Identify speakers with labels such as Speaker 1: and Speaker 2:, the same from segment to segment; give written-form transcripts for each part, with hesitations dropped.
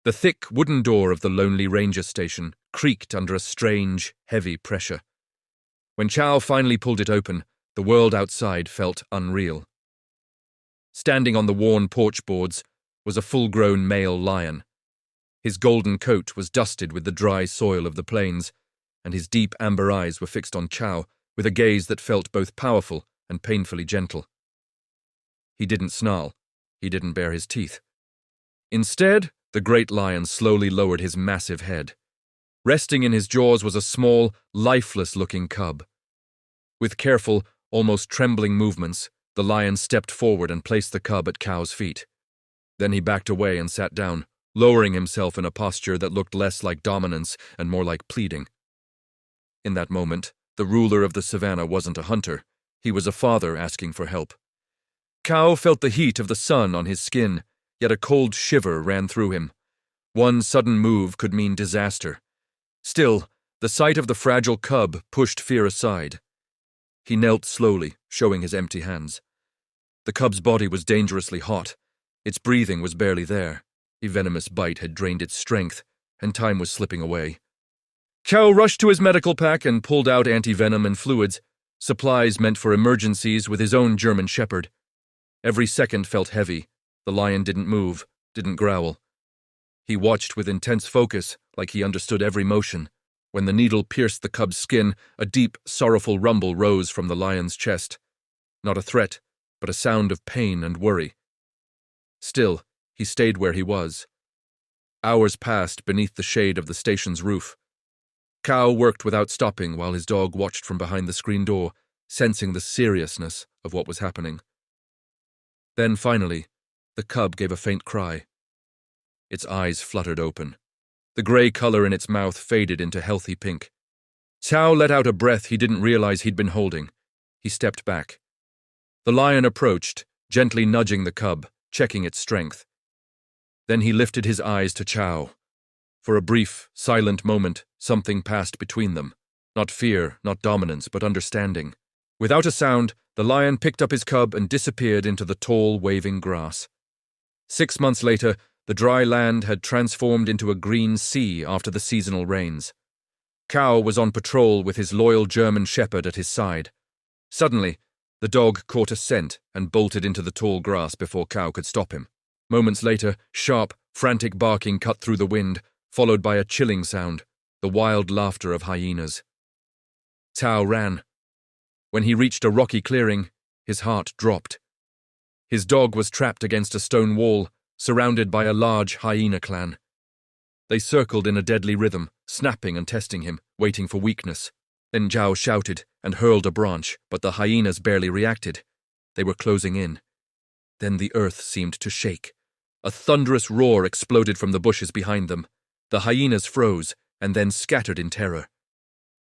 Speaker 1: The thick wooden door of the lonely ranger station creaked under a strange, heavy pressure. When Chow finally pulled it open, the world outside felt unreal. Standing on the worn porch boards was a full-grown male lion. His golden coat was dusted with the dry soil of the plains, and his deep amber eyes were fixed on Chow with a gaze that felt both powerful and painfully gentle. He didn't snarl. He didn't bare his teeth. Instead, the great lion slowly lowered his massive head. Resting in his jaws was a small, lifeless-looking cub. With careful, almost trembling movements, the lion stepped forward and placed the cub at Chow's feet. Then he backed away and sat down, lowering himself in a posture that looked less like dominance and more like pleading. In that moment, the ruler of the savannah wasn't a hunter. He was a father asking for help. Chow felt the heat of the sun on his skin, yet a cold shiver ran through him. One sudden move could mean disaster. Still, the sight of the fragile cub pushed fear aside. He knelt slowly, showing his empty hands. The cub's body was dangerously hot. Its breathing was barely there. A venomous bite had drained its strength, and time was slipping away. Chow rushed to his medical pack and pulled out anti-venom and fluids, supplies meant for emergencies with his own German shepherd. Every second felt heavy. The lion didn't move, didn't growl. He watched with intense focus, like he understood every motion. When the needle pierced the cub's skin, a deep, sorrowful rumble rose from the lion's chest. Not a threat, but a sound of pain and worry. Still, he stayed where he was. Hours passed beneath the shade of the station's roof. Chow worked without stopping while his dog watched from behind the screen door, sensing the seriousness of what was happening. Then, finally, the cub gave a faint cry. Its eyes fluttered open. The gray color in its mouth faded into healthy pink. Chow let out a breath he didn't realize he'd been holding. He stepped back. The lion approached, gently nudging the cub, checking its strength. Then he lifted his eyes to Chow. For a brief, silent moment, something passed between them. Not fear, not dominance, but understanding. Without a sound, the lion picked up his cub and disappeared into the tall, waving grass. 6 months later, the dry land had transformed into a green sea after the seasonal rains. Chow was on patrol with his loyal German shepherd at his side. Suddenly, the dog caught a scent and bolted into the tall grass before Chow could stop him. Moments later, sharp, frantic barking cut through the wind, followed by a chilling sound, the wild laughter of hyenas. Chow ran. When he reached a rocky clearing, his heart dropped. His dog was trapped against a stone wall, surrounded by a large hyena clan. They circled in a deadly rhythm, snapping and testing him, waiting for weakness. Then Chow shouted and hurled a branch, but the hyenas barely reacted. They were closing in. Then the earth seemed to shake. A thunderous roar exploded from the bushes behind them. The hyenas froze and then scattered in terror.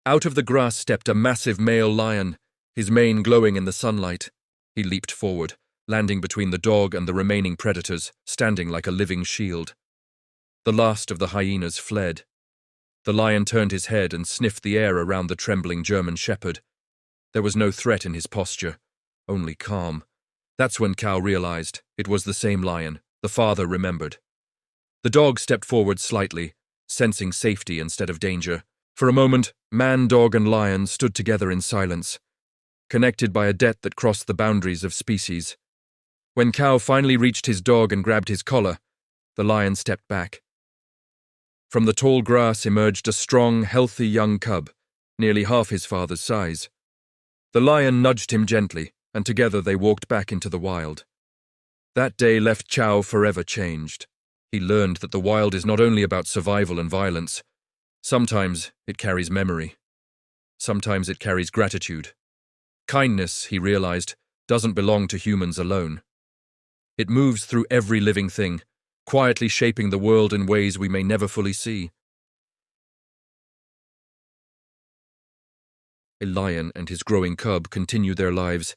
Speaker 1: Out of the grass stepped a massive male lion, his mane glowing in the sunlight. He leaped forward, landing between the dog and the remaining predators, standing like a living shield. The last of the hyenas fled. The lion turned his head and sniffed the air around the trembling German shepherd. There was no threat in his posture, only calm. That's when Chow realized it was the same lion the father remembered. The dog stepped forward slightly, sensing safety instead of danger. For a moment, man, dog, and lion stood together in silence, connected by a debt that crossed the boundaries of species. When Chow finally reached his dog and grabbed his collar, the lion stepped back. From the tall grass emerged a strong, healthy young cub, nearly half his father's size. The lion nudged him gently, and together they walked back into the wild. That day left Chow forever changed. He learned that the wild is not only about survival and violence. Sometimes it carries memory. Sometimes it carries gratitude. Kindness, he realized, doesn't belong to humans alone. It moves through every living thing, quietly shaping the world in ways we may never fully see. A lion and his growing cub continue their lives,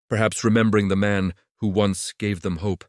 Speaker 1: perhaps remembering the man who once gave them hope.